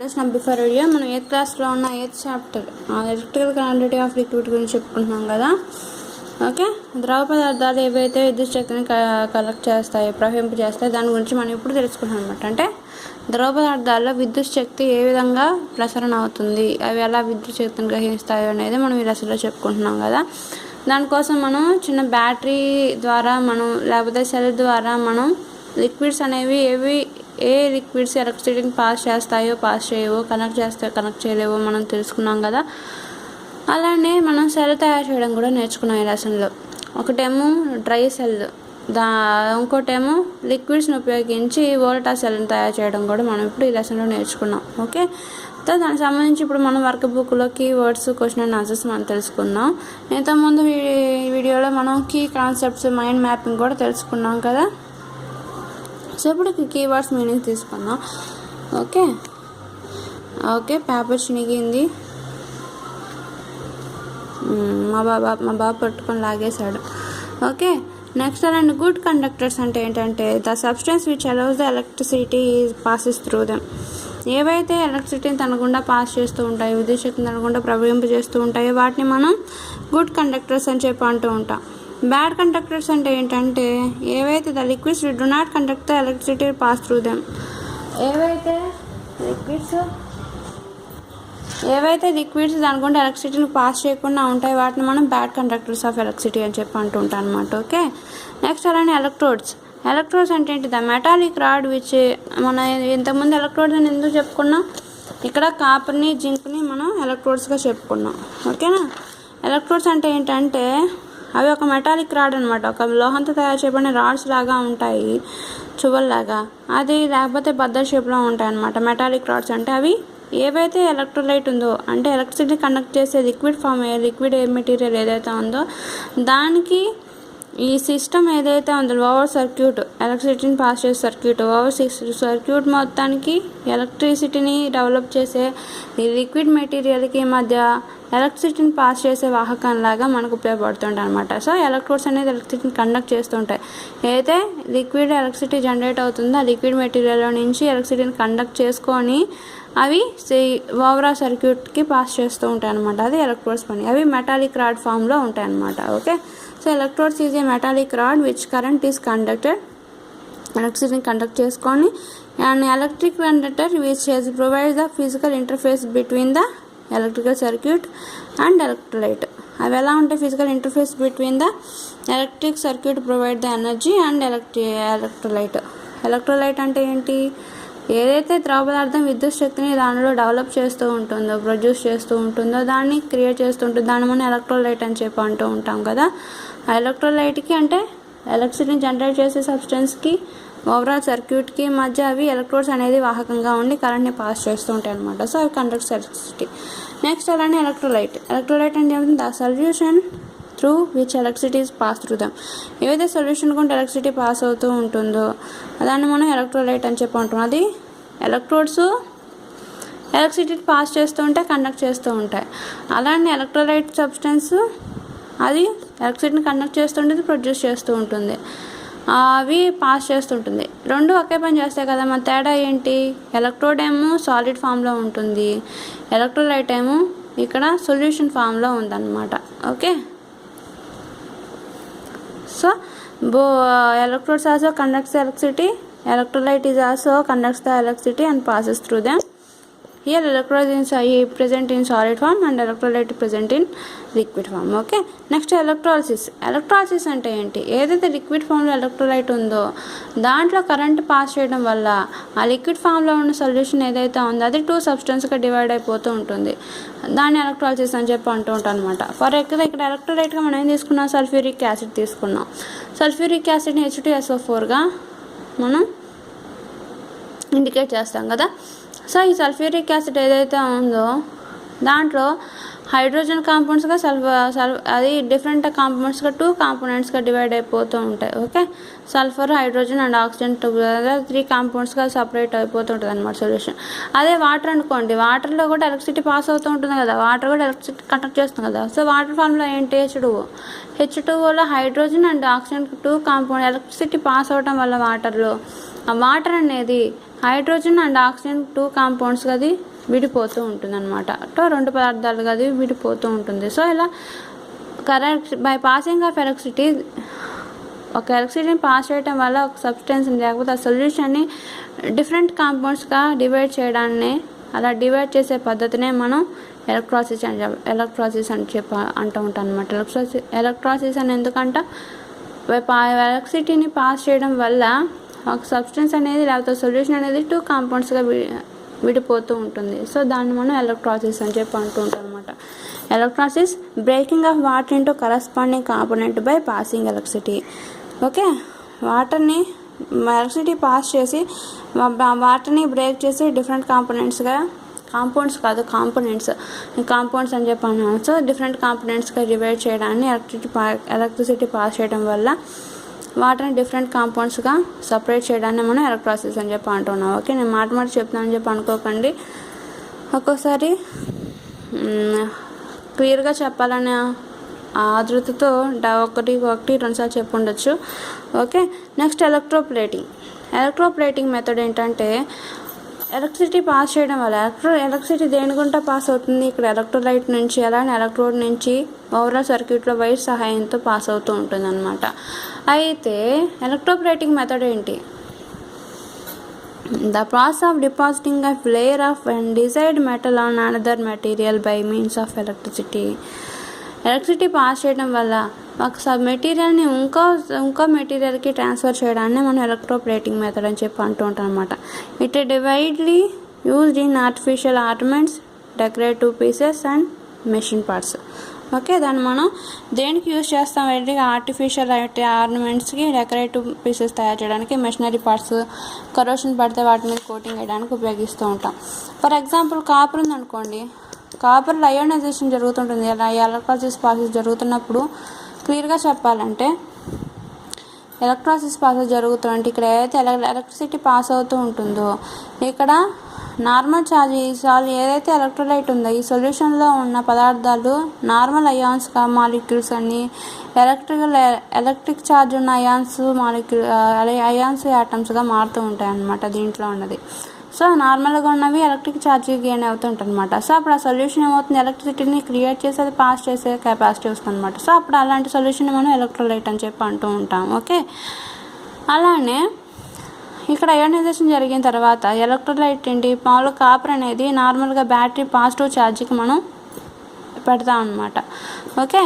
Before video మనం 8th క్లాస్లో ఉన్న 8th chapter electrical conductivity of liquid గురించి చెప్పుకుంటున్నాం కదా. ఓకే, ద్రవ పదార్థాలు ఏవైతే విద్యుత్ శక్తిని కలెక్ట్ చేస్తాయో, ప్రవహింపు చేస్తాయో దాని గురించి మనం ఇప్పుడు తెలుసుకుంటున్నాం అనమాట. అంటే ద్రవ పదార్థాల్లో విద్యుత్ శక్తి ఏ విధంగా ప్రసరణ అవుతుంది, అవి ఎలా విద్యుత్ శక్తిని గ్రహిస్తాయో అనేది మనం ఈ లెసన్లో చెప్పుకుంటున్నాం కదా. దానికోసం మనం చిన్న బ్యాటరీ ద్వారా లేకపోతే సెల్ ద్వారా లిక్విడ్స్ అనేవి ఏ లిక్విడ్స్ ఎలక్ట్రిసిటీని పాస్ చేస్తాయో, పాస్ చేయవో, కనెక్ట్ చేస్తాయో, కనెక్ట్ చేయలేవో మనం తెలుసుకున్నాం కదా. అలానే మనం సెల్ తయారు చేయడం కూడా నేర్చుకున్నాం ఈ లెసన్లో. ఒకటేమో డ్రై సెల్, ఇంకోటేమో లిక్విడ్స్ని ఉపయోగించి వోల్టాస్ సెల్ని తయారు చేయడం కూడా మనం ఇప్పుడు ఈ లెసన్లో నేర్చుకున్నాం. ఓకే, దానికి సంబంధించి ఇప్పుడు మనం వర్క్ బుక్లో కీవర్డ్స్, క్వశ్చన్ అండ్ ఆన్సర్స్ మనం తెలుసుకున్నాం. ఇంతకుముందు వీడియోలో మనం కీ కాన్సెప్ట్స్, మైండ్ మ్యాపింగ్ కూడా తెలుసుకున్నాం కదా. సో ఇప్పుడు కీవర్డ్స్ మీనింగ్ తీసుకుందాం. ఓకే, పేపర్ చినిగింది, మా బాబు పట్టుకొని లాగేశాడు. ఓకే, నెక్స్ట్ అలాంటి గుడ్ కండక్టర్స్ అంటే ఏంటంటే the substance which allows the electricity passes through them. ఏవైతే ఎలక్ట్రిసిటీని తనకుండా పాస్ చేస్తూ ఉంటాయో, విద్యుత్ శక్తిని తనకుండా ప్రవహింప చేస్తూ ఉంటాయో వాటిని మనం గుడ్ కండక్టర్స్ అని చెప్పి అంటూ ఉంటాం. బ్యాడ్ కండక్టర్స్ అంటే ఏంటంటే ఏవైతే the liquids do not conduct the electricity pass through them. ఏవైతే లిక్విడ్స్ దానికుండా ఎలక్ట్రిసిటీని పాస్ చేయకుండా ఉంటాయి వాటిని మనం బ్యాడ్ కండక్టర్స్ ఆఫ్ ఎలక్ట్రిసిటీ అని చెప్పి అంటూ ఉంటాం అనమాట. ఓకే, నెక్స్ట్ అలానే ఎలక్ట్రోడ్స్ అంటే ఏంటి? ద మెటాలిక్ రాడ్ విచ్ మనం ఇంతకుముందు ఎలక్ట్రోడ్స్ అని ఎందుకు చెప్పుకున్నాం? ఇక్కడ కాపర్ని, జింక్ని మనం ఎలక్ట్రోడ్స్గా చెప్పుకున్నాం. ఓకేనా. ఎలక్ట్రోడ్స్ అంటే ఏంటంటే అవి ఒక మెటాలిక్ రాడ్ అనమాట, ఒక లోహంతో తయారు చేయబడిన రాడ్స్ లాగా ఉంటాయి, చువల్లాగా. అది లేకపోతే బద్దర్ షేప్లో ఉంటాయి అనమాట. మెటాలిక్ రాడ్స్ అంటే అవి ఏవైతే ఎలక్ట్రోలైట్ ఉందో, అంటే ఎలక్ట్రిసిటీ కండక్ట్ చేసే లిక్విడ్ మెటీరియల్ ఏదైతే ఉందో దానికి ఈ సిస్టమ్ ఏదైతే ఉందో ఓవర్ సర్క్యూట్, ఎలక్ట్రిసిటీని పాస్ చేసే సర్క్యూట్ మొత్తానికి ఎలక్ట్రిసిటీని డెవలప్ చేసే ఈ లిక్విడ్ మెటీరియల్కి మధ్య ఎలక్ట్రిసిటీని పాస్ చేసే వాహకంలాగా మనకు ఉపయోగపడుతుంటాయి అనమాట. సో ఎలక్ట్రోడ్స్ అనేది ఎలక్ట్రిసిటీని కండక్ట్ చేస్తుంటాయి. ఏదైతే లిక్విడ్ ఎలక్ట్రిసిటీ జనరేట్ అవుతుందో ఆ లిక్విడ్ మెటీరియల్లో నుంచి ఎలక్ట్రిసిటీని కండక్ట్ చేసుకొని అవి ఓవరాల్ సర్క్యూట్కి పాస్ చేస్తూ ఉంటాయి అనమాట. అది ఎలక్ట్రోడ్స్ పని. అవి మెటాలిక్ రాడ్ ఫామ్లో ఉంటాయి అనమాట. Okay, so electrodes is a metallic rod which current is conducted, ఎలక్ట్రిసిటీని కండక్ట్ చేసుకొని, and electric conductor which provides the physical interface between the electrical circuit and electrolyte. అవి ఎలా ఉంటాయి? Physical interface between the electric circuit provide the energy and electrolyte అంటే ఏంటి? ఏదైతే ద్రవ పదార్థం విద్యుత్ శక్తిని దానిలో డెవలప్ చేస్తూ ఉంటుందో, ప్రొడ్యూస్ చేస్తూ ఉంటుందో, దాన్ని క్రియేట్ చేస్తూ ఉంటుంది, దాన్ని మనం ఎలక్ట్రోలైట్ అని చెప్పి అంటూ ఉంటాం కదా. ఆ ఎలక్ట్రోలైట్కి అంటే ఎలక్ట్రిసిటీని జనరేట్ చేసే సబ్స్టెన్స్కి, ఓవరాల్ సర్క్యూట్కి మధ్య అవి ఎలక్ట్రోడ్స్ అనేది వాహకంగా ఉండి కరెంట్ని పాస్ చేస్తూ ఉంటాయి అనమాట. సో అవి కండక్ట్ ఎలక్ట్రిసిటీ. నెక్స్ట్ అలానే ఎలక్ట్రోలైట్ అంటే ఏమిటి? The solution through which electricity pass through them. ఏవైతే సొల్యూషన్ కొంటే ఎలక్ట్రిసిటీ పాస్ అవుతూ ఉంటుందో దాన్ని మనం ఎలక్ట్రోలైట్ అని చెప్పి అంటాం. అది ఎలక్ట్రోడ్స్ ఎలక్ట్రిసిటీ పాస్ చేస్తూ ఉంటాయి, కండక్ట్ చేస్తూ ఉంటాయి. అలానే ఎలక్ట్రోలైట్ సబ్స్టెన్స్ అది ఎలక్ట్రిసిటీని కండక్ట్ చేస్తుంటుంది, ప్రొడ్యూస్ చేస్తూ ఉంటుంది, అవి పాస్ చేస్తుంటుంది. రెండు ఒకే పని చేస్తాయి కదా. మన తేడా ఏంటి? ఎలక్ట్రోడ్ ఏమో సాలిడ్ ఫామ్లో ఉంటుంది, ఎలక్ట్రోలైట్ ఏమో ఇక్కడ సొల్యూషన్ ఫామ్లో ఉందన్నమాట. Okay, so electrodes also conducts the electricity, electrolyte is also conducts the electricity and passes through them. Here electrodes is present in solid form and electrolyte present in liquid form. Okay, next electrolysis అంటే ఏంటి? ఏదైతే liquid ఫామ్లో electrolyte ఉందో దాంట్లో current pass చేయడం వల్ల ఆ liquid ఫామ్లో ఉన్న సొల్యూషన్ ఏదైతే ఉందో అది 2 సబ్స్టెన్స్గా డివైడ్ అయిపోతూ ఉంటుంది. దాన్ని ఎలక్ట్రోలిసిస్ అని చెప్పి అంటూ ఉంటాం అనమాట. ఫర్ ఎగ్జాంపుల్ ఇక్కడ ఎలక్ట్రోలైట్గా మనం ఏం తీసుకున్నాం? సల్ఫ్యూరిక్ యాసిడ్ తీసుకున్నాం. సల్ఫ్యూరిక్ యాసిడ్ని H2SO4గా మనం ఇండికేట్ చేస్తాం కదా. సో ఈ సల్ఫ్యూరిక్ యాసిడ్ ఏదైతే ఉందో దాంట్లో హైడ్రోజన్ కాంపౌండ్స్గా అది డిఫరెంట్ కాంపౌండ్స్గా 2 కాంపోనెంట్స్గా డివైడ్ అయిపోతూ ఉంటాయి. Okay, sulphur, hydrogen and oxygen 3 కాంపౌండ్స్గా సపరేట్ అయిపోతూ ఉంటుంది అనమాట సొల్యూషన్. అదే వాటర్ అనుకోండి, వాటర్లో కూడా ఎలక్ట్రిసిటీ పాస్ అవుతూ ఉంటుంది కదా, వాటర్ కూడా ఎలక్ట్రిసిటీ కండక్ట్ చేస్తుంది కదా. సో వాటర్ ఫార్మ్లో ఏంటి? H2O. Hydrogen and oxygen 2 compound electricity pass అవడం వల్ల వాటర్లో ఆ వాటర్ అనేది హైడ్రోజన్ అండ్ ఆక్సిజన్ 2 కాంపౌండ్స్గా అది విడిపోతూ ఉంటుంది అనమాట. 2 పదార్థాలుగా అది విడిపోతూ ఉంటుంది. సో ఇలా బై పాసింగ్ ఆఫ్ ఎలక్ట్రిసిటీ, ఒక ఎలక్ట్రిసిటీని పాస్ చేయడం వల్ల ఒక సబ్స్టెన్స్ని లేకపోతే ఆ సొల్యూషన్ని డిఫరెంట్ కాంపౌండ్స్గా డివైడ్ చేయడాన్ని, అలా డివైడ్ చేసే పద్ధతినే మనం ఎలక్ట్రాసిస్ అని అంటూ ఉంటాం అనమాట. ఎలక్ట్రాసిస్ అని ఎందుకంట, ఎలక్ట్రిసిటీని పాస్ చేయడం వల్ల ఒక సబ్స్టెన్స్ అనేది లేకపోతే సొల్యూషన్ అనేది 2 కాంపౌండ్స్గా విడిపోతూ ఉంటుంది. సో దాన్ని మనం ఎలక్ట్రాసిస్ అని అంటూ ఉంటాం అనమాట. Electrolysis breaking of water into corresponding component by passing electricity. Okay, వాటర్ని ఎలక్ట్రిసిటీ పాస్ చేసి వాటర్ని బ్రేక్ చేసి డిఫరెంట్ కాంపోనెంట్స్గా, కాంపౌండ్స్ అని అన్నాను. సో డిఫరెంట్ కాంపోనెంట్స్గా డివైడ్ చేయడాన్ని ఎలక్ట్రిసిటీ పాస్ చేయడం వల్ల వాటర్ని డిఫరెంట్ కాంపౌండ్స్గా సపరేట్ చేయడాన్ని మనం ఎలక్ట్రాసిస్ అని అంటున్నాం. ఓకే, నేను మాట చెప్తానని అనుకోకండి. ఒక్కోసారి క్లియర్గా చెప్పాలనే ఆదృతతో ఒకటి 2 సార్లు చెప్పుండొచ్చు. ఓకే, నెక్స్ట్ ఎలక్ట్రోప్లేటింగ్ మెథడ్ ఏంటంటే, ఎలక్ట్రిసిటీ పాస్ చేయడం వల్ల ఎలక్ట్రిసిటీ దేని గుండా పాస్ అవుతుంది, ఇక్కడ ఎలక్ట్రోలైట్ నుంచి అలానే ఎలక్ట్రోడ్ నుంచి ఓవరాల్ సర్క్యూట్లో వైర్ సహాయంతో పాస్ అవుతూ ఉంటుంది అనమాట. అయితే ఎలక్ట్రోప్లేటింగ్ మెథడ్ ఏంటి? The process of depositing a layer of andesite metal on another material by means of electricity. Electricity pass చేయడం వల్ల ఒక మెటీరియల్ని ఇంకో మెటీరియల్కి ట్రాన్స్ఫర్ చేయడాన్ని మనం ఎలక్ట్రోప్లేటింగ్ మెథడ్ అని అంటూ ఉంటాం అనమాట. It widely used in artificial ornaments, decorative pieces and machine parts. Okay, దాన్ని మనం దేనికి యూజ్ చేస్తాం అంటే ఆర్టిఫిషియల్ ఆర్నమెంట్స్కి, డెకరేటివ్ పీసెస్ తయారు చేయడానికి, మెషినరీ పార్ట్స్ కరోషన్ పడితే వాటి మీద కోటింగ్ వేయడానికి ఉపయోగిస్తూ ఉంటాం. ఫర్ ఎగ్జాంపుల్ కాపర్ ఉందనుకోండి, కాపర్లో అయోనైజేషన్ జరుగుతుంటుంది. అలా ఎలక్ట్రాసిస్ ప్రాసెస్ జరుగుతున్నప్పుడు క్లియర్గా చెప్పాలంటే, ఎలక్ట్రాసిస్ ప్రాసెస్ జరుగుతుంటే ఇక్కడ ఏదైతే ఎలక్ట్రిసిటీ పాస్ అవుతూ ఉంటుందో ఇక్కడ నార్మల్ ఛార్జ్ ఏదైతే ఎలక్ట్రోలైట్ ఉందో ఈ సొల్యూషన్లో ఉన్న పదార్థాలు నార్మల్ అయాన్స్గా మాలిక్యూల్స్ అని, ఎలక్ట్రిక్ ఛార్జ్ ఉన్న అయాన్స్ యాటమ్స్గా మారుతూ ఉంటాయి అన్నమాట దీంట్లో ఉన్నది. సో నార్మల్గా ఉన్నవి ఎలక్ట్రిక్ ఛార్జ్ గెయిన్ అవుతుంటాయి అనమాట. సో అప్పుడు ఆ సొల్యూషన్ ఏమవుతుంది, ఎలక్ట్రిసిటీని క్రియేట్ చేసి అది పాస్ చేసే కెపాసిటీ వస్తుంది అనమాట. సో అప్పుడు అలాంటి సొల్యూషన్ మనం ఎలక్ట్రోలైట్ అని అంటూ ఉంటాం. ఓకే, అలానే ఇక్కడ అయోనైజేషన్ జరిగిన తర్వాత ఎలక్ట్రోలైట్ ఏంటి, మామూలుగా కాపర్ అనేది నార్మల్గా బ్యాటరీ పాజిటివ్ ఛార్జ్కి మనం పెడతాం అనమాట. ఓకే,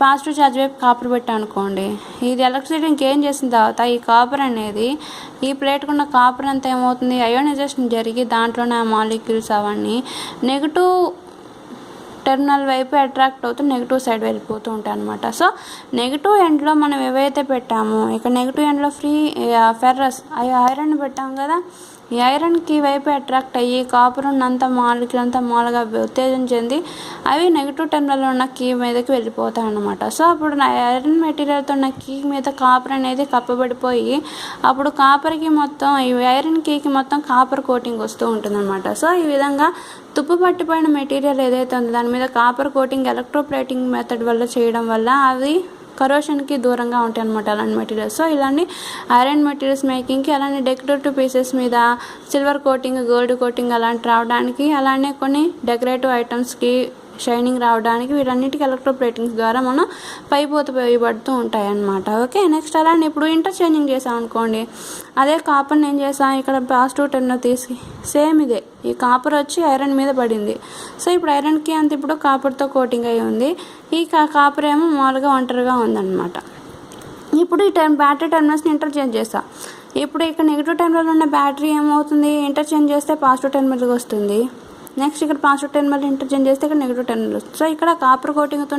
పాజిటివ్ ఛార్జ్ వైపు కాపర్ పెట్టాం అనుకోండి, ఇది ఎలక్ట్రిసిటీని గెయిన్ చేసిన తర్వాత ఈ కాపర్ అనేది, ఈ ప్లేట్కున్న కాపర్ అంతా ఏమవుతుంది, అయోనైజేషన్ జరిగి దాంట్లోనే ఆ మాలిక్యూల్స్ అవన్నీ నెగిటివ్ టెర్మినల్ వైపు అట్రాక్ట్ అవుతూ నెగిటివ్ సైడ్ వెళ్ళిపోతూ ఉంటాయి అనమాట. సో నెగిటివ్ ఎండ్లో మనం ఏవైతే పెట్టామో, ఇక్కడ నెగిటివ్ ఎండ్లో ఫెర్రస్ ఐరన్ పెట్టాం కదా, ఈ ఐరన్కి వైపు అట్రాక్ట్ అయ్యి కాపర్ ఉన్నంత మాలిక్యూల్ అంతా మామూలుగా ఉత్తేజం చెంది అవి నెగిటివ్ టెర్మినల్లో ఉన్న కీ మీదకి వెళ్ళిపోతాయి అన్నమాట. సో అప్పుడు ఐరన్ మెటీరియల్తో ఉన్న కీ మీద కాపర్ అనేది కప్పబడిపోయి అప్పుడు కాపర్కి మొత్తం ఈ ఐరన్ కీకి మొత్తం కాపర్ కోటింగ్ వస్తూ ఉంటుంది అనమాట. సో ఈ విధంగా తుప్పు పట్టిపోయిన మెటీరియల్ ఏదైతే ఉందో దాని మీద కాపర్ కోటింగ్ ఎలక్ట్రోప్లేటింగ్ మెథడ్ వల్ల చేయడం వల్ల అవి కరోషన్కి దూరంగా ఉంటాయి అన్నమాట అలాంటి మెటీరియల్స్. సో ఇలాంటి ఐరన్ మెటీరియల్స్ మేకింగ్కి, అలానే డెకరేటివ్ పీసెస్ మీద సిల్వర్ కోటింగ్, గోల్డ్ కోటింగ్ అలాంటి రావడానికి, అలానే కొన్ని డెకరేటివ్ ఐటమ్స్కి షైనింగ్ రావడానికి వీటన్నిటికీ ఎలక్ట్రోప్లేటింగ్స్ ద్వారా మనం పైపోత వేయబడుతూ ఉంటాయి అన్నమాట. ఓకే, నెక్స్ట్ అలానే ఇప్పుడు ఇంటర్చేంజింగ్ చేసాం అనుకోండి, అదే కాపర్ని ఏం చేసాం, ఇక్కడ పాజిటివ్ టెర్మినల్ తీసి సేమ్ ఇదే ఈ కాపర్ వచ్చి ఐరన్ మీద పడింది. సో ఇప్పుడు ఐరన్కి అంత ఇప్పుడు కాపర్తో కోటింగ్ అయి ఉంది, ఈ కాపర్ ఏమో మామూలుగా ఒంటరిగా ఉందన్నమాట. ఇప్పుడు ఈ బ్యాటరీ టెర్మినల్స్ని ఇంటర్చేంజ్ చేస్తాం. ఇప్పుడు ఇక్కడ నెగిటివ్ టెర్మినల్ ఉన్న బ్యాటరీ ఏమవుతుంది, ఇంటర్చేంజ్ చేస్తే పాజిటివ్ టెర్మినల్కి వస్తుంది. నెక్స్ట్ ఇక్కడ పాజిటివ్ టెర్మినల్ ఇంటర్చేంజ్ చేస్తే ఇక్కడ నెగిటివ్ టెర్మినల్ వస్తుంది. సో ఇక్కడ కాపర్ కోటింగ్తో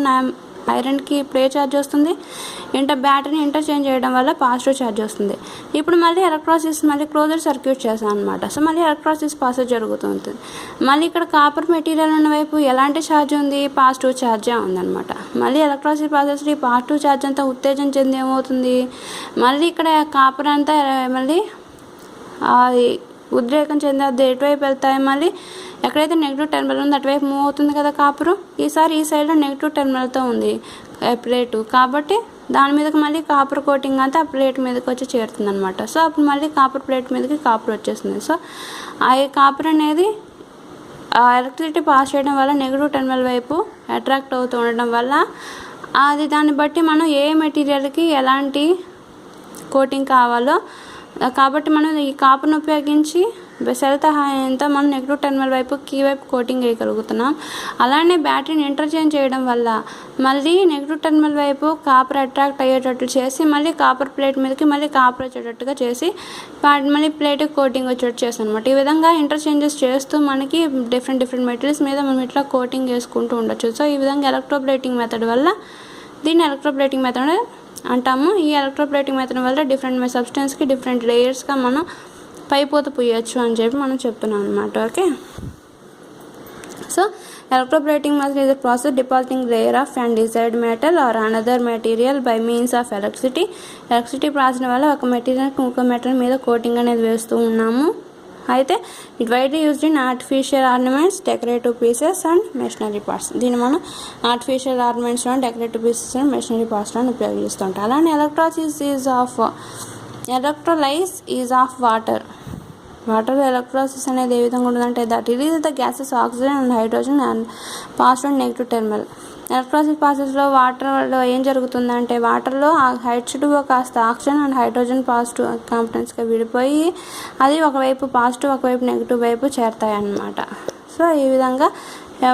ఐరన్కి ప్లే ఛార్జ్ వస్తుంది, బ్యాటరీని ఇంటర్చేంజ్ చేయడం వల్ల పాజిటివ్ ఛార్జ్ వస్తుంది. ఇప్పుడు మళ్ళీ ఎలక్ట్రాసిస్ మళ్ళీ క్లోజర్ సర్క్యూట్ చేస్తాం అనమాట. సో మళ్ళీ ఎలక్ట్రాసిస్ ప్రాసెస్ జరుగుతుంది. మళ్ళీ ఇక్కడ కాపర్ మెటీరియల్ ఉన్న వైపు ఎలాంటి ఛార్జ్ ఉంది, పాజిటివ్ ఛార్జే ఉందన్నమాట. మళ్ళీ ఎలక్ట్రాసిస్ ప్రాసెస్లో ఈ పాజిటివ్ ఛార్జ్ అంతా ఉత్తేజం చెంది ఏమవుతుంది, మళ్ళీ ఇక్కడ కాపర్ అంతా మళ్ళీ ఉద్రేకం చెంది అది ఎటువైపు వెళ్తాయి, మళ్ళీ ఎక్కడైతే నెగిటివ్ టెర్మినల్ ఉందో అటువైపు మూవ్ అవుతుంది కదా కాపరు. ఈసారి ఈ సైడ్లో నెగిటివ్ టెర్మినల్తో ఉంది ప్లేటు, కాబట్టి దాని మీదకి మళ్ళీ కాపర్ కోటింగ్ అంతా ఆ ప్లేట్ మీదకి వచ్చి చేరుతుంది అనమాట. సో అప్పుడు మళ్ళీ కాపర్ ప్లేట్ మీదకి కాపర్ వచ్చేస్తుంది. సో ఆ కాపర్ అనేది ఎలక్ట్రిసిటీ పాస్ చేయడం వల్ల నెగిటివ్ టెర్మినల్ వైపు అట్రాక్ట్ అవుతూ ఉండడం వల్ల అది దాన్ని బట్టి మనం ఏ మెటీరియల్కి ఎలాంటి కోటింగ్ కావాలో కాబట్టి మనం ఈ కాపర్ను ఉపయోగించి సెల్ సహాయంతో మనం నెగిటివ్ టెర్మినల్ వైపు కీ వైపు కోటింగ్ వేయగలుగుతున్నాం. అలానే బ్యాటరీని ఇంటర్చేంజ్ చేయడం వల్ల మళ్ళీ నెగిటివ్ టెర్మినల్ వైపు కాపర్ అట్రాక్ట్ అయ్యేటట్లు చేసి మళ్ళీ కాపర్ ప్లేట్ మీదకి మళ్ళీ కాపర్ వచ్చేటట్టుగా చేసి మళ్ళీ ప్లేట్కి కోటింగ్ వచ్చేటట్టు చేస్తాం అనమాట. ఈ విధంగా ఇంటర్చేంజెస్ చేస్తూ మనకి డిఫరెంట్ మెటీరియల్స్ మీద మనం ఇట్లా కోటింగ్ చేసుకుంటూ ఉండొచ్చు. సో ఈ విధంగా ఎలక్ట్రోప్లేటింగ్ మెథడ్ వల్ల దీన్ని ఎలక్ట్రోప్లేటింగ్ మెథడ్ అంటాము. ఈ ఎలక్ట్రోప్లేటింగ్ మెథడ్ వల్ల డిఫరెంట్ సబ్స్టెన్స్కి డిఫరెంట్ లేయర్స్గా మనం పైపోత పోయచ్చు అని చెప్పి మనం చెప్తున్నాం అనమాట. Okay, so electroplating method is a process depositing layer of an desired metal or another material by means of electricity. Electricity process వల్ల ఒక మెటీరియల్ ఇంకో మెటీరియల్ మీద కోటింగ్ అనేది వేస్తూ ఉన్నాము. అయితే it widely used in artificial ornaments, decorative pieces and machinery parts. దీన్ని మనం ఆర్టిఫిషియల్ ఆర్నమెంట్స్లో, డెకరేటివ్ పీసెస్ అండ్ మెషినరీ పార్ట్స్లో ఉపయోగిస్తుంటాం. అలానే electrolysis is of water electrolysis అనేది ఏ విధంగా ఉంటుందంటే that release the gases oxygen and hydrogen and pass on negative terminal. Electrolysis ప్రాసెస్లో వాటర్లో ఏం జరుగుతుందంటే వాటర్లో H2O కాస్త ఆక్సిజన్ అండ్ హైడ్రోజన్ పాజిటివ్ కాంపోనెంట్స్గా విడిపోయి అది ఒకవైపు పాజిటివ్ ఒకవైపు నెగిటివ్ వైపు చేరుతాయి అన్నమాట. సో ఈ విధంగా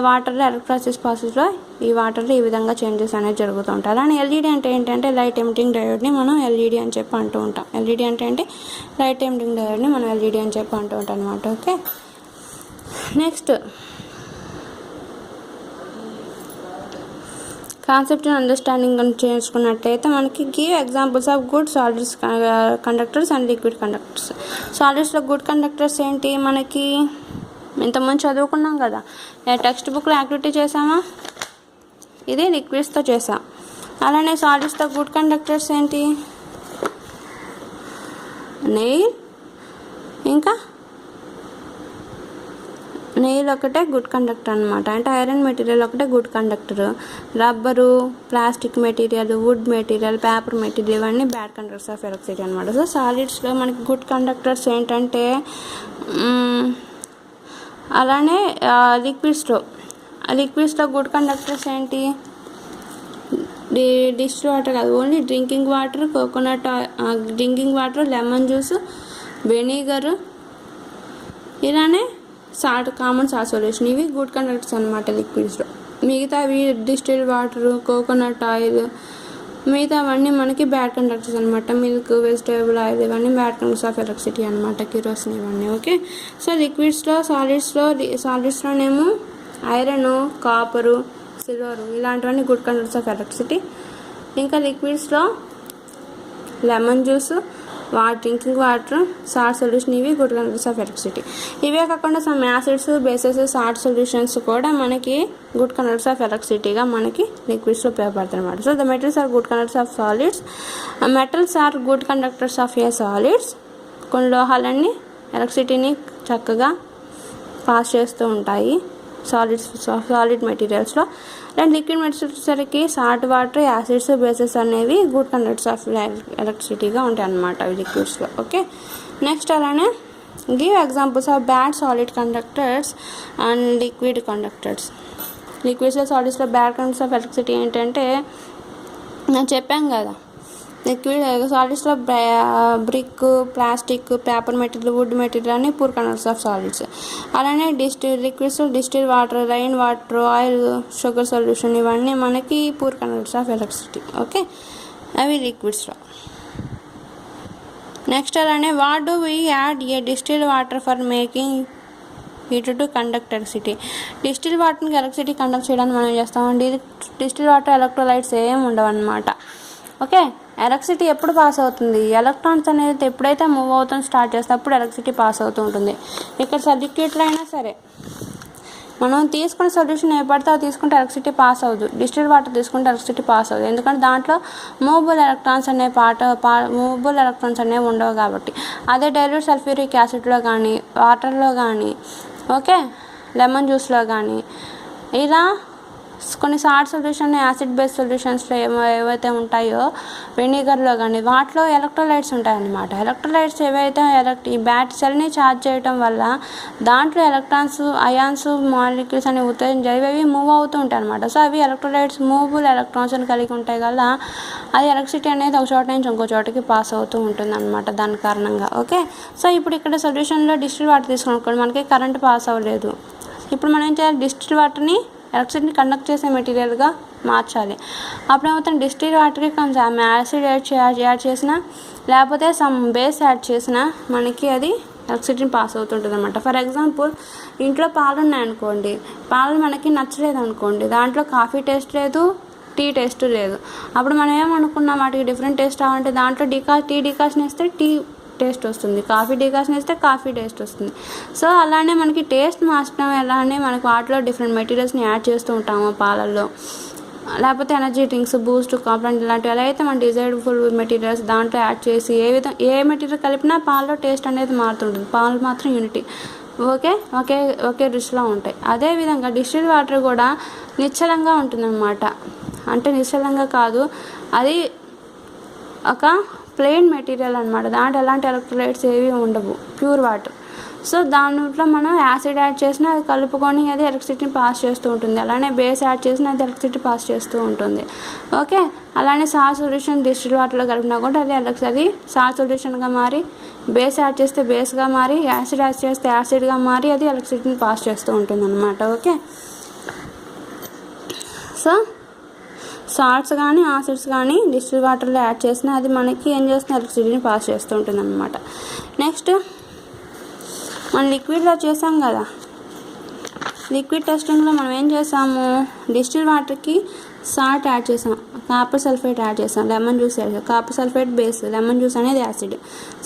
వాటర్లో ఎలక్ట్రోసిస్ ప్రాసెస్లో ఈ వాటర్లో ఈ విధంగా చేంజెస్ అనేది జరుగుతూ ఉంటాయి. అలానే ఎల్ఈడి అంటే ఏంటంటే లైట్ ఎమిటింగ్ డయోడ్ని మనం ఎల్ఈడి అని చెప్పి అంటూ ఉంటాం. ఎల్ఈడి అంటే లైట్ ఎమిటింగ్ డయోడ్ని మనం ఎల్ఈడి అని చెప్పి అంటూ ఉంటాం అనమాట. ఓకే, నెక్స్ట్ కాన్సెప్ట్ అండర్స్టాండింగ్ చేసుకున్నట్లయితే మనకి give examples of good solids conductors and liquid conductors. సాలిడ్స్లో గుడ్ కండక్టర్స్ ఏంటి, మనకి ఇంతకుముందు చదువుకున్నాం కదా, టెక్స్ట్ బుక్లో యాక్టివిటీ చేసామా, ఇది లిక్విడ్స్తో చేసాం. అలానే సాలిడ్స్తో గుడ్ కండక్టర్స్ ఏంటి, నెయిల్, ఇంకా నెయిల్ ఒకటే గుడ్ కండక్టర్ అనమాట. అంటే ఐరన్ మెటీరియల్ ఒకటే good conductor. Rubber, plastic material, wood material, paper material ఇవన్నీ బ్యాడ్ కండక్టర్స్ ఆఫ్ ఎలక్ట్రిసిటీ అనమాట. సో సాలిడ్స్లో మనకి గుడ్ కండక్టర్స్ ఏంటంటే అలానే లిక్విడ్స్లో గుడ్ కండక్టర్స్ ఏంటి, డిస్టిల్ వాటర్ కాదు, only drinking water, coconut drinking water, lemon juice, vinegar, ఇలానే కామన్ సాల్ట్ సొల్యూషన్, ఇవి గుడ్ కండక్టర్స్ అనమాట లిక్విడ్స్లో. మిగతావి డిస్టిల్ వాటర్, కోకోనట్ ఆయిల్, మిగతావన్నీ మనకి బ్యాడ్ కండక్టర్స్ అనమాట. మిల్క్, వెజిటేబుల్ ఆయిల్ ఇవన్నీ బ్యాడ్ కండక్టర్స్ ఆఫ్ ఎలక్ట్రిసిటీ అనమాట. కిరోసిన్ ఇవన్నీ. ఓకే, సో లిక్విడ్స్లో సాలిడ్స్లోనేమో ఐరన్, కాపరు, సిల్వరు ఇలాంటివన్నీ గుడ్ కండక్టర్స్ ఆఫ్ ఎలక్ట్రిసిటీ. ఇంకా లిక్విడ్స్లో lemon juice, drinking water, salt solution ఇవి గుడ్ కండక్టర్స్ ఆఫ్ ఎలక్ట్రిసిటీ. ఇవే కాకుండా some acids, bases, salt solutions కూడా మనకి గుడ్ కండక్టర్స్ ఆఫ్ ఎలక్ట్రిసిటీగా మనకి లిక్విడ్స్లో ఉపయోగపడతాయి అనమాట. So the metals are good conductors of solids. Metals are good conductors of a solids. కొన్ని లోహాలన్నీ ఎలక్ట్రిసిటీని చక్కగా పాస్ చేస్తూ ఉంటాయి సాలిడ్ మెటీరియల్స్లో. అండ్ లిక్విడ్ మెటీరియల్స్ సరికి సాల్ట్ వాటర్, యాసిడ్స్, బేసెస్ అనేవి గుడ్ కండక్టర్స్ ఆఫ్ ఎలక్ట్రిసిటీగా ఉంటాయి అన్నమాట అవి లిక్విడ్స్లో. ఓకే, నెక్స్ట్ అలానే give examples of bad solid conductors and liquid conductors. లిక్విడ్స్లో సాలిడ్స్లో బ్యాడ్ కండక్టర్స్ ఆఫ్ ఎలక్ట్రిసిటీ ఏంటంటే నేను చెప్పాను కదా, లిక్విడ్ సాలిడ్స్లో brick, plastic, paper material, wood material అన్ని పూర్ కండక్టర్స్ ఆఫ్ సాలిడ్స్. అలానే లిక్విడ్స్లో distil water, rain water, oil, sugar solution ఇవన్నీ మనకి poor conductors of electricity. Okay, అవి లిక్విడ్స్లో. నెక్స్ట్ అలానే what do we add a distil water for making heat to conduct electricity. Distil వాటర్కి electricity conduct చేయడానికి మనం చేస్తామండి. డిస్టిల్ వాటర్ ఎలక్ట్రోలైట్స్ ఏం ఉండవు అన్నమాట. ఓకే, ఎలక్ట్రిసిటీ ఎప్పుడు పాస్ అవుతుంది, ఎలక్ట్రాన్స్ అనేది ఎప్పుడైతే మూవ్ అవుతాం స్టార్ట్ చేస్తే అప్పుడు ఎలక్ట్రిసిటీ పాస్ అవుతూ ఉంటుంది. ఇక్కడ లిక్విడ్లో అయినా సరే మనం తీసుకునే సొల్యూషన్ ఏ పడితే అది తీసుకుంటే ఎలక్ట్రిసిటీ పాస్ అవ్వదు. డిస్టిల్ వాటర్ తీసుకుంటే ఎలక్ట్రిసిటీ పాస్ అవ్వదు, ఎందుకంటే దాంట్లో మూవబుల్ ఎలక్ట్రాన్స్ అనేవి ఉండవు కాబట్టి. అదే డైల్యూట్ సల్ఫ్యూరిక్ యాసిడ్లో కానీ, వాటర్లో కానీ, ఓకే, లెమన్ జ్యూస్లో కానీ ఇలా కొన్ని సాల్ట్ సొల్యూషన్ యాసిడ్ బేస్ సొల్యూషన్స్లో ఏవైతే ఉంటాయో వెనిగర్లో కానీ వాటిలో ఎలక్ట్రోలైట్స్ ఉంటాయన్నమాట. ఎలక్ట్రోలైట్స్ ఏవైతే ఈ బ్యాటరీ సెల్ని ఛార్జ్ చేయడం వల్ల దాంట్లో ఎలక్ట్రాన్స్ అయాన్స్ మాలిక్యూల్స్ అనేవి ఉత్తేజం జరిగి అవి మూవ్ అవుతూ ఉంటాయి అనమాట. సో అవి ఎలక్ట్రోలైట్స్ మూవబుల్ ఎలక్ట్రాన్స్ని కలిగి ఉంటాయి కదా, అది ఎలక్ట్రిసిటీ అనేది ఒక చోట నుంచి ఇంకో చోటకి పాస్ అవుతూ ఉంటుంది అనమాట దాని కారణంగా. ఓకే, సో ఇప్పుడు ఇక్కడ సొల్యూషన్లో డిస్టిల్ వాటర్ తీసుకుని మనకి కరెంట్ పాస్ అవ్వలేదు. ఇప్పుడు మనం ఏం చేయాలి, డిస్టిల్ వాటర్ని ఎలక్ట్రిసిటీని కండక్ట్ చేసే మెటీరియల్గా మార్చాలి. అప్పుడు ఏమవుతుంది, డిస్టిల్ వాటర్కి కొంచెం యాసిడ్ యాడ్ చేసినా లేకపోతే సమ్ బేస్ యాడ్ చేసినా మనకి అది ఎలక్ట్రిసిటీని పాస్ అవుతుంటుంది అనమాట. ఫర్ ఎగ్జాంపుల్ ఇంట్లో పాలు ఉన్నాయనుకోండి, పాలు మనకి నచ్చలేదు అనుకోండి, దాంట్లో కాఫీ టేస్ట్ లేదు, టీ టేస్ట్ లేదు. అప్పుడు మనం ఏమనుకున్నాం, వాటికి డిఫరెంట్ టేస్ట్ రావాలంటే దాంట్లో టీ డికాషన్ వేస్తే టీ టేస్ట్ వస్తుంది, కాఫీ డికాషన్ వేస్తే కాఫీ టేస్ట్ వస్తుంది. సో అలానే మనకి టేస్ట్ మార్చడం ఎలానే మనకి వాటిలో డిఫరెంట్ మెటీరియల్స్ని యాడ్ చేస్తూ ఉంటాము పాలల్లో, లేకపోతే ఎనర్జీ డ్రింక్స్, బూస్ట్, కాంప్లెంట్ ఇలాంటివి ఎలా అయితే మన డిజైర్ఫుల్ మెటీరియల్స్ దాంట్లో యాడ్ చేసి ఏ మెటీరియల్ కలిపినా పాలలో టేస్ట్ అనేది మారుతుంటుంది. పాలు మాత్రం యూనిటీ ఒకే రుచిలో ఉంటాయి. అదేవిధంగా డిస్టిల్ వాటర్ కూడా నిశ్చలంగా ఉంటుందన్నమాట. అంటే నిశ్చలంగా కాదు, అది ఒక ప్లెయిన్ మెటీరియల్ అనమాట. దాంట్లో ఎలాంటి ఎలక్ట్రోలైట్స్ ఏవి ఉండవు, ప్యూర్ వాటర్. సో దాంట్లో మనం యాసిడ్ యాడ్ చేసినా అది కలుపుకొని అది ఎలక్ట్రిసిటీని పాస్ చేస్తూ ఉంటుంది, అలానే బేస్ యాడ్ చేసినా అది ఎలక్ట్రిసిటీ పాస్ చేస్తూ ఉంటుంది. ఓకే, అలానే సాల్ట్ సొల్యూషన్ డిస్టిల్ వాటర్లో కలిపినా కూడా అది సాల్ట్ సొల్యూషన్గా మారి, బేస్ యాడ్ చేస్తే బేస్గా మారి, యాసిడ్ యాడ్ చేస్తే యాసిడ్గా మారి అది ఎలక్ట్రిసిటీని పాస్ చేస్తూ ఉంటుంది అనమాట. ఓకే, సో సాల్ట్స్ కానీ యాసిడ్స్ కానీ డిస్టిల్ వాటర్లో యాడ్ చేసినా అది మనకి ఏం చేస్తుంది, ఎలక్ట్రిసిటీని పాస్ చేస్తూ ఉంటుంది అనమాట. నెక్స్ట్ మనం లిక్విడ్లో చేసాం కదా, లిక్విడ్ టెస్టింగ్లో మనం ఏం చేసాము, డిస్టిల్ వాటర్కి సాల్ట్ యాడ్ చేసాం, కాపర్ సల్ఫేట్ యాడ్ చేసాం, లెమన్ జ్యూస్ యాడ్ చేసాం. Copper sulphate base, lemon juice అనేది acid.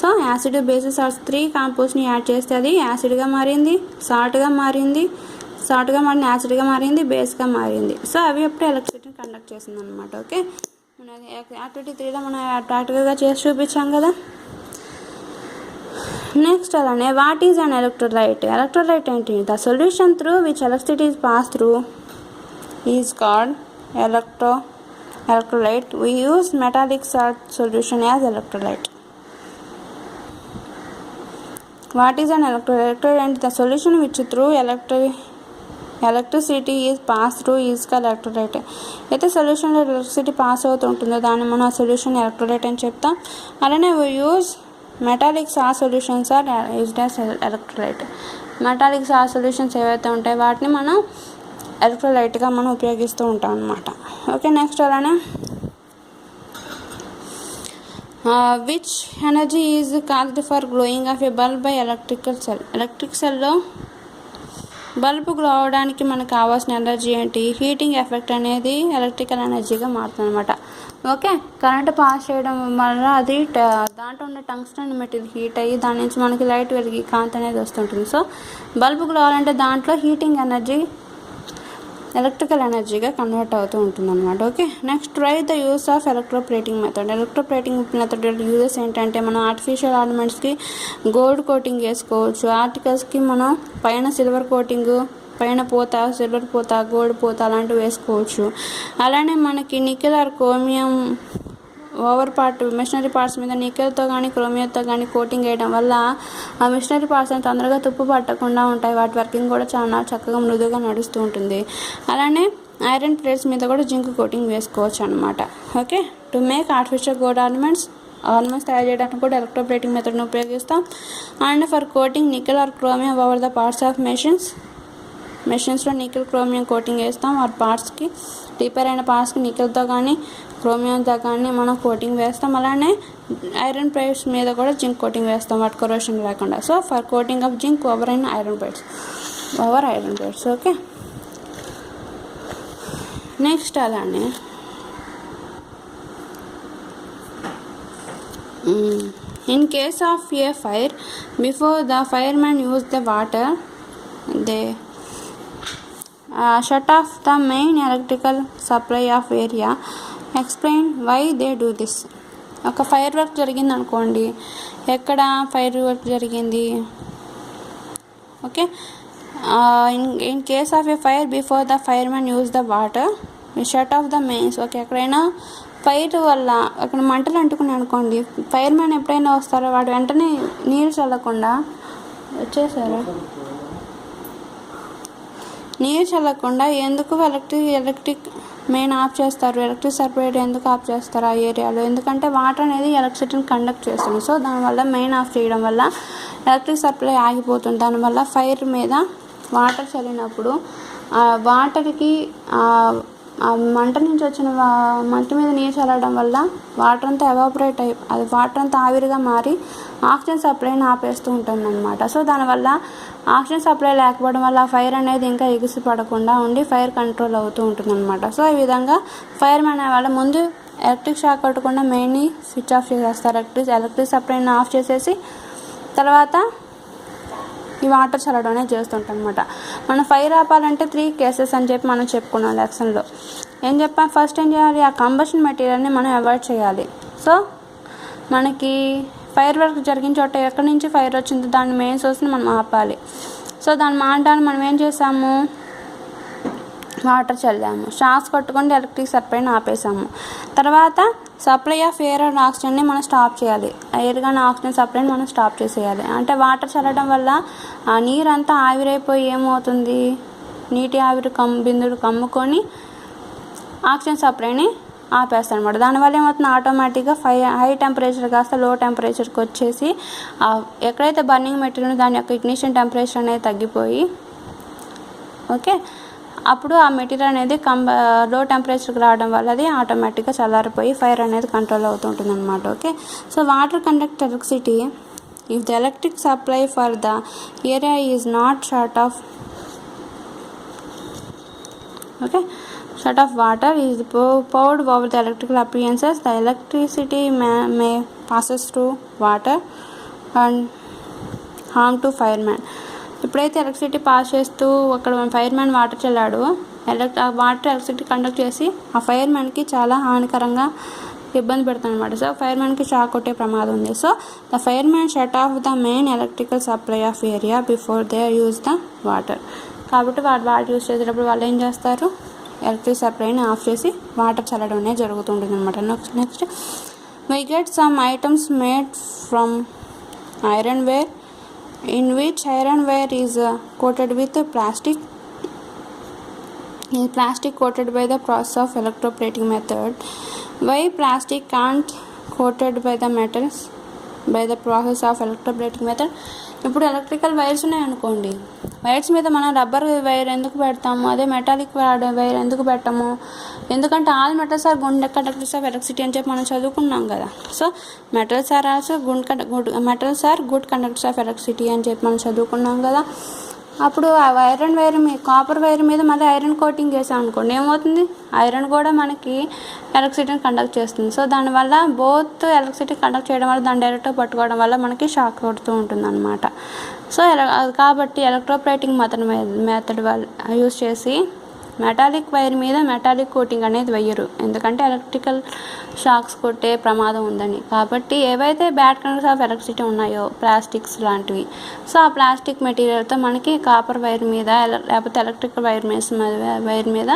So acid base salts 3 కాంపోజ్ని యాడ్ చేస్తే అది యాసిడ్గా మారింది, సాల్ట్గా మారింది, యాసిడ్గా మారింది, బేస్గా మారింది. సో అవి ఎప్పుడు ఎలక్ట్రిసిటీని కండక్ట్ చేసింది అనమాట. ఓకే, మన యాక్టివిటీ 3లో మనం ప్రాక్టికల్గా చేసి చూపించాం కదా. నెక్స్ట్ అలానే what is an electrolyte? Electrolyte ఏంటి? The solution through which electricity is pass through is called electrolyte. We use metallic salt solution as electrolyte. What is an electrolyte ఏంటి? The solution which through electricity is pass through is called electrolyte. అయితే సొల్యూషన్లో electricity pass అవుతూ ఉంటుందో దాన్ని మనం ఆ solution electrolyte అని చెప్తాం. అలానే we use metallic salt solutions are used as electrolyte. Metallic salt solutions ఏవైతే ఉంటాయో వాటిని మనం ఎలక్ట్రోలైట్గా మనం ఉపయోగిస్తూ ఉంటాం అన్నమాట. ఓకే, నెక్స్ట్ అలానే which energy is called for glowing of a bulb by electrical cell. Electric సెల్లో బల్బు గ్లో అవడానికి మనకు కావాల్సిన ఎనర్జీ ఏంటి? హీటింగ్ ఎఫెక్ట్ అనేది ఎలక్ట్రికల్ ఎనర్జీగా మారుతుంది అనమాట. ఓకే, కరెంట్ పాస్ చేయడం వల్ల అది దాంట్లో ఉన్న టంగ్స్టన్ మెటీరియల్ హీట్ అయ్యి దాని నుంచి మనకి లైట్ వెలిగి కాంతి అనేది వస్తుంటుంది. సో బల్బు గ్లో అవ్వాలంటే దాంట్లో హీటింగ్ ఎనర్జీ ఎలక్ట్రికల్ ఎనర్జీగా కన్వర్ట్ అవుతూ ఉంటుంది అనమాట. Okay, next try the use of electroplating method. Electroplating method uses ఏంటంటే మనం ఆర్టిఫిషియల్ ఆర్నమెంట్స్కి గోల్డ్ కోటింగ్ వేసుకోవచ్చు, ఆర్టికల్స్కి మనం పైన సిల్వర్ కోటింగ్, పైన పూత, సిల్వర్ పూత, గోల్డ్ పూత అలాంటివి వేసుకోవచ్చు. అలానే మనకి nickel or chromium over part machinery parts మీద నికెల్తో కానీ క్రోమియంతో కానీ కోటింగ్ వేయడం వల్ల ఆ మిషనరీ పార్ట్స్ అని తొందరగా తుప్పు పట్టకుండా ఉంటాయి, వాటి వర్కింగ్ కూడా చాలా చక్కగా మృదువుగా నడుస్తూ ఉంటుంది. అలానే ఐరన్ ప్లేట్స్ మీద కూడా జింక్ కోటింగ్ వేసుకోవచ్చు అనమాట. Okay, to make artificial gold ornaments తయారు చేయడానికి కూడా ఎలక్ట్రోప్లేటింగ్ మెథడ్ని ఉపయోగిస్తాం. And for coating nickel or chromium over the parts of మెషిన్స్లో నికెల్ క్రోమియం కోటింగ్ వేస్తాం. ఆ పార్ట్స్కి రిపేర్ అయిన పార్ట్స్కి నికెల్తో కానీ క్రోమియంతో కానీ మనం కోటింగ్ వేస్తాం. అలానే ఐరన్ ప్లేట్స్ మీద కూడా జింక్ కోటింగ్ వేస్తాం వాటి కరోషన్ లేకుండా. So for coating of zinc over iron plates. Okay, next అలానే in case of a fire before the firemen use the water they shut off the main electrical supply of area. Explain why they do this. ఒక fire work జరిగింది అనుకోండి, ఎక్కడ fire work జరిగింది? Okay, In case of a fire, before the fireman use the water, we shut off the mains. Okay, ఎక్కడైనా fire వల్ల అక్కడ మంటలు అంటుకున్నాయి అనుకోండి, ఫైర్మ్యాన్ ఎప్పుడైనా వస్తారో వాడు వెంటనే నీళ్ళు చల్లకుండా వచ్చేసారు. నీరు చల్లకుండా ఎందుకు ఎలక్ట్రిక్ మెయిన్ ఆఫ్ చేస్తారు, ఎలక్ట్రిక్ సప్లై ఎందుకు ఆఫ్ చేస్తారు ఆ ఏరియాలో? ఎందుకంటే వాటర్ అనేది ఎలక్ట్రిసిటీని కండక్ట్ చేస్తుంది. సో దానివల్ల మెయిన్ ఆఫ్ చేయడం వల్ల ఎలక్ట్రిక్ సప్లై ఆగిపోతుంది. దానివల్ల ఫైర్ మీద వాటర్ చల్లినప్పుడు ఆ వాటర్కి ఆ మంట నుంచి వచ్చిన మంట మీద నీరు చల్లడం వల్ల వాటర్ అంతా ఎవాపరేట్ అది వాటర్ అంతా ఆవిరిగా మారి ఆక్సిజన్ సప్లైని ఆపేస్తూ ఉంటుంది అనమాట. సో దానివల్ల ఆక్సిజన్ సప్లై లేకపోవడం వల్ల ఫైర్ అనేది ఇంకా ఎగిసి పడకుండా ఉండి ఫైర్ కంట్రోల్ అవుతూ ఉంటుంది అనమాట. సో ఈ విధంగా ఫైర్ మ్యాన్ వాళ్ళ ముందు ఎలక్ట్రిక్ షాక్ కొట్టకుండా మెయిన్ని స్విచ్ ఆఫ్ చేసేస్తారు. ఎలక్ట్రిక్ సప్లైని ఆఫ్ చేసేసి తర్వాత ఈ వాటర్ చల్లడం అనేది చేస్తుంటాం అనమాట. మనం ఫైర్ ఆపాలంటే 3 కేసెస్ అని చెప్పి మనం చెప్పుకున్నాం లెసన్లో. ఏం చెప్పాం? ఫస్ట్ ఏం చేయాలి? ఆ కంబషన్ మెటీరియల్ని మనం అవాయిడ్ చేయాలి. సో మనకి ఫైర్ వర్క్ జరిగిన చోట ఎక్కడి నుంచి ఫైర్ వచ్చిందో దాని మెయిన్ సోర్స్ని మనం ఆపాలి. సో దాన్ని మానడానికి మనం ఏం చేసాము? వాటర్ చల్లాము, షాక్స్ కొట్టుకొని ఎలక్ట్రిక్ సప్లైని ఆపేసాము. తర్వాత సప్లై ఆఫ్ ఎయిర్ అండ్ ఆక్సిజన్ని మనం స్టాప్ చేయాలి. ఎయిర్ కానీ ఆక్సిజన్ సప్లైని మనం స్టాప్ చేసేయాలి. అంటే వాటర్ చల్లడం వల్ల ఆ నీరంతా ఆవిరైపోయి ఏమవుతుంది? నీటి ఆవిరి బిందుడు కమ్ముకొని ఆక్సిజన్ సప్లైని ఆపేస్తాను అనమాట. దానివల్ల ఏమవుతుంది? ఆటోమేటిక్గా హై టెంపరేచర్ కాస్త లో టెంపరేచర్కి వచ్చేసి ఎక్కడైతే బర్నింగ్ మెటీరియల్ దాని యొక్క ఇగ్నిషన్ టెంపరేచర్ అనేది తగ్గిపోయి ఓకే అప్పుడు ఆ మెటీరియల్ అనేది లో టెంపరేచర్కి రావడం వల్ల అది ఆటోమేటిక్గా చల్లారిపోయి ఫైర్ అనేది కంట్రోల్ అవుతుంటుంది అనమాట. Okay, so water conduct electricity if the electric supply for the area is not short of water is poured over the electrical appliances. The electricity may passes through water and harm to fireman. ఎప్పుడైతే electricity pass చేస్తూ అక్కడ fireman water చల్లాడో ఆ water electricity conduct చేసి ఆ ఫైర్మ్యాన్కి చాలా హానికరంగా ఇబ్బంది పెడతాను అనమాట. సో ఫైర్మ్యాన్కి షాక్ కొట్టే ప్రమాదం ఉంది. So the fireman shut off the main electrical supply of area before they use the water. కాబట్టి వాటర్ యూజ్ చేసేటప్పుడు వాళ్ళు ఏం చేస్తారు? ఎలక్ట్రిక్ సప్లైని ఆఫ్ చేసి వాటర్ చల్లడం అనేది జరుగుతుంటుంది అనమాట. Next we get some items made from ironware in which ironware is coated with plastic. Is plastic coated by the process of electroplating method. Why plastic can't coated by the metals by the process of electroplating method? ఇప్పుడు electrical wires ఉన్నాయనుకోండి, wires మీద మనం rubber wire ఎందుకు పెడతాము, అదే metallic wire ఎందుకు పెట్టాము? ఎందుకంటే all metals are good conductors of electricity అని చెప్పి మనం చదువుకున్నాం కదా. So metals are also metals are good conductors of electricity అని చెప్పి మనం చదువుకున్నాం కదా. అప్పుడు ఆ ఐరన్ వైర్ మీద కాపర్ వైర్ మీద మళ్ళీ ఐరన్ కోటింగ్ చేసాం అనుకోండి, ఏమవుతుంది? ఐరన్ కూడా మనకి ఎలక్ట్రిసిటీని కండక్ట్ చేస్తుంది. సో దానివల్ల బోత్ ఎలక్ట్రిసిటీ కండక్ట్ చేయడం వల్ల దాన్ని డైరెక్ట్గా పట్టుకోవడం వల్ల మనకి షాక్ కొడుతూ ఉంటుంది అనమాట. సో కాబట్టి ఎలక్ట్రోప్లేటింగ్ మెథడ్ యూజ్ చేసి మెటాలిక్ వైర్ మీద మెటాలిక్ కోటింగ్ అనేది వెయ్యరు, ఎందుకంటే ఎలక్ట్రికల్ షాక్స్ కొట్టే ప్రమాదం ఉందని. కాబట్టి ఏవైతే బ్యాడ్ కండక్టర్స్ ఆఫ్ ఎలక్ట్రిసిటీ ఉన్నాయో ప్లాస్టిక్స్ లాంటివి, సో ఆ ప్లాస్టిక్ మెటీరియల్తో మనకి కాపర్ వైర్ మీద లేకపోతే ఎలక్ట్రికల్ వైర్ మీద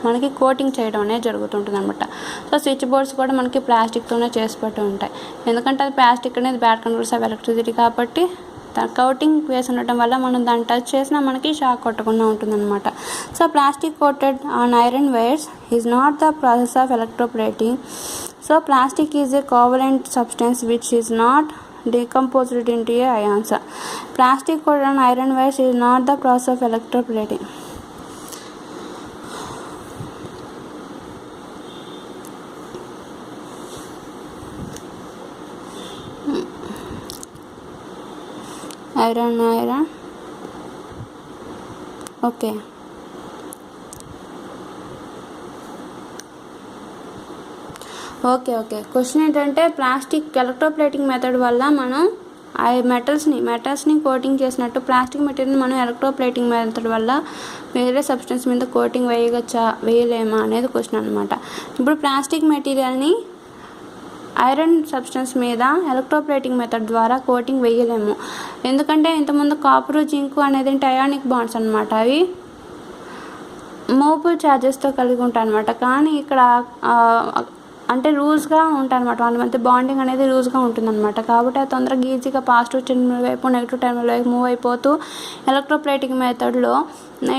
మనకి కోటింగ్ చేయడం అనేది జరుగుతుంటుంది అనమాట. సో స్విచ్ బోర్డ్స్ కూడా మనకి ప్లాస్టిక్తోనే చేసి పెట్టి ఉంటాయి, ఎందుకంటే అది ప్లాస్టిక్ అనేది బ్యాడ్ కండక్టర్స్ ఆఫ్ ఎలక్ట్రిసిటీ కాబట్టి కోటింగ్ వేసి ఉండటం వల్ల మనం దాన్ని టచ్ చేసినా మనకి షాక్ కొట్టకుండా ఉంటుందన్నమాట. So plastic coated on iron wires is not the process of electroplating. So plastic is a covalent substance which is not decomposed into ions. Plastic coated on iron wires is not the process of electroplating. Iron. Okay. Okay question ఏంటంటే plastic electroplating method వల్ల మనం ఆ మెటల్స్ని coating చేసినట్టు plastic మెటీరియల్ని మనం electroplating method వల్ల వేరే substance మీద కోటింగ్ వేయలేమా అనేది క్వశ్చన్ అనమాట. ఇప్పుడు ప్లాస్టిక్ మెటీరియల్ని ఐరన్ సబ్స్టెన్స్ మీద ఎలక్ట్రోప్లేటింగ్ మెథడ్ ద్వారా కోటింగ్ వేయలేము. ఎందుకంటే ఇంతకుముందు కాపరు జింకు అనేది అయానిక్ బాండ్స్ అనమాట. అవి మూవబుల్ ఛార్జెస్తో కలిగి ఉంటాయి అనమాట. కానీ ఇక్కడ అంటే లూజ్గా ఉంటాయి అనమాట. వాళ్ళ మధ్య బాండింగ్ అనేది లూజ్గా ఉంటుందన్నమాట. కాబట్టి అది తొందరగా ఈజీగా పాజిటివ్ టెర్మినల్ వైపు నెగిటివ్ టెర్మినల్ వైపు మూవ్ అయిపోతూ ఎలక్ట్రోప్లేటింగ్ మెథడ్లో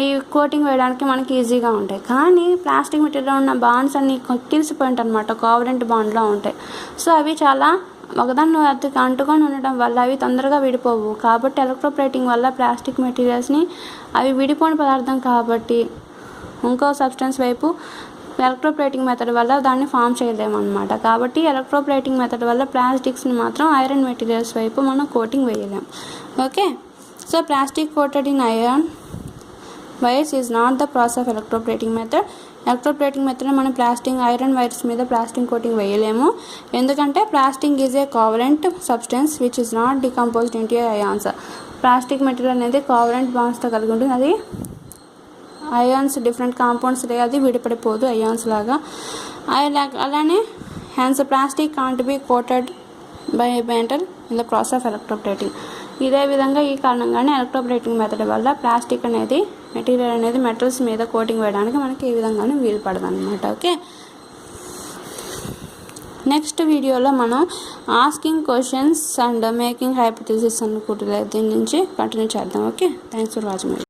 ఈ కోటింగ్ వేయడానికి మనకి ఈజీగా ఉంటాయి. కానీ ప్లాస్టిక్ మెటీరియల్లో ఉన్న బాండ్స్ అన్ని కిలిసిపోయి ఉంటాయి అనమాట. కోవలెంట్ బాండ్లో ఉంటాయి. సో అవి చాలా ఒకదాన్ని అతికి అంటుకొని ఉండడం వల్ల అవి తొందరగా విడిపోవు. కాబట్టి ఎలక్ట్రోప్లేటింగ్ వల్ల ప్లాస్టిక్ మెటీరియల్స్ని అవి విడిపోని పదార్థం కాబట్టి ఇంకో సబ్స్టెన్స్ వైపు ఎలక్ట్రోప్లేటింగ్ మెథడ్ వల్ల దాన్ని ఫామ్ చేయలేము అనమాట. కాబట్టి ఎలక్ట్రోప్లేటింగ్ మెథడ్ వల్ల ప్లాస్టిక్స్ని మాత్రం ఐరన్ మెటీరియల్స్ వైపు మనం కోటింగ్ వేయలేం. Okay, so plastic coated in iron wires is not the process of electroplating method. Electroplating method మనం ఐరన్ వైర్స్ మీద ప్లాస్టిక్ కోటింగ్ వేయలేము. ఎందుకంటే plastic is a covalent substance which is not decomposed into ions. Plastic material అనేది covalent బాండ్స్తో కలిగి ఉంటుంది. అది ions different compounds అది విడిపడిపోదు అయాన్స్ లాగా. అలానే hence plastic can't be coated by metal in the process of electroplating. ఇదే విధంగా ఈ కారణంగానే ఎలక్ట్రోప్లేటింగ్ మెథడ్ వల్ల ప్లాస్టిక్ అనేది మెటీరియల్ అనేది మెటల్స్ మీద కోటింగ్ వేయడానికి మనకి ఈ విధంగానే వీలు పడదు అనమాట. ఓకే, నెక్స్ట్ వీడియోలో మనం asking questions and making hypothesis అనుకుంటున్నాం. దీని నుంచి కంటిన్యూ చేద్దాం. Okay, thanks for watching.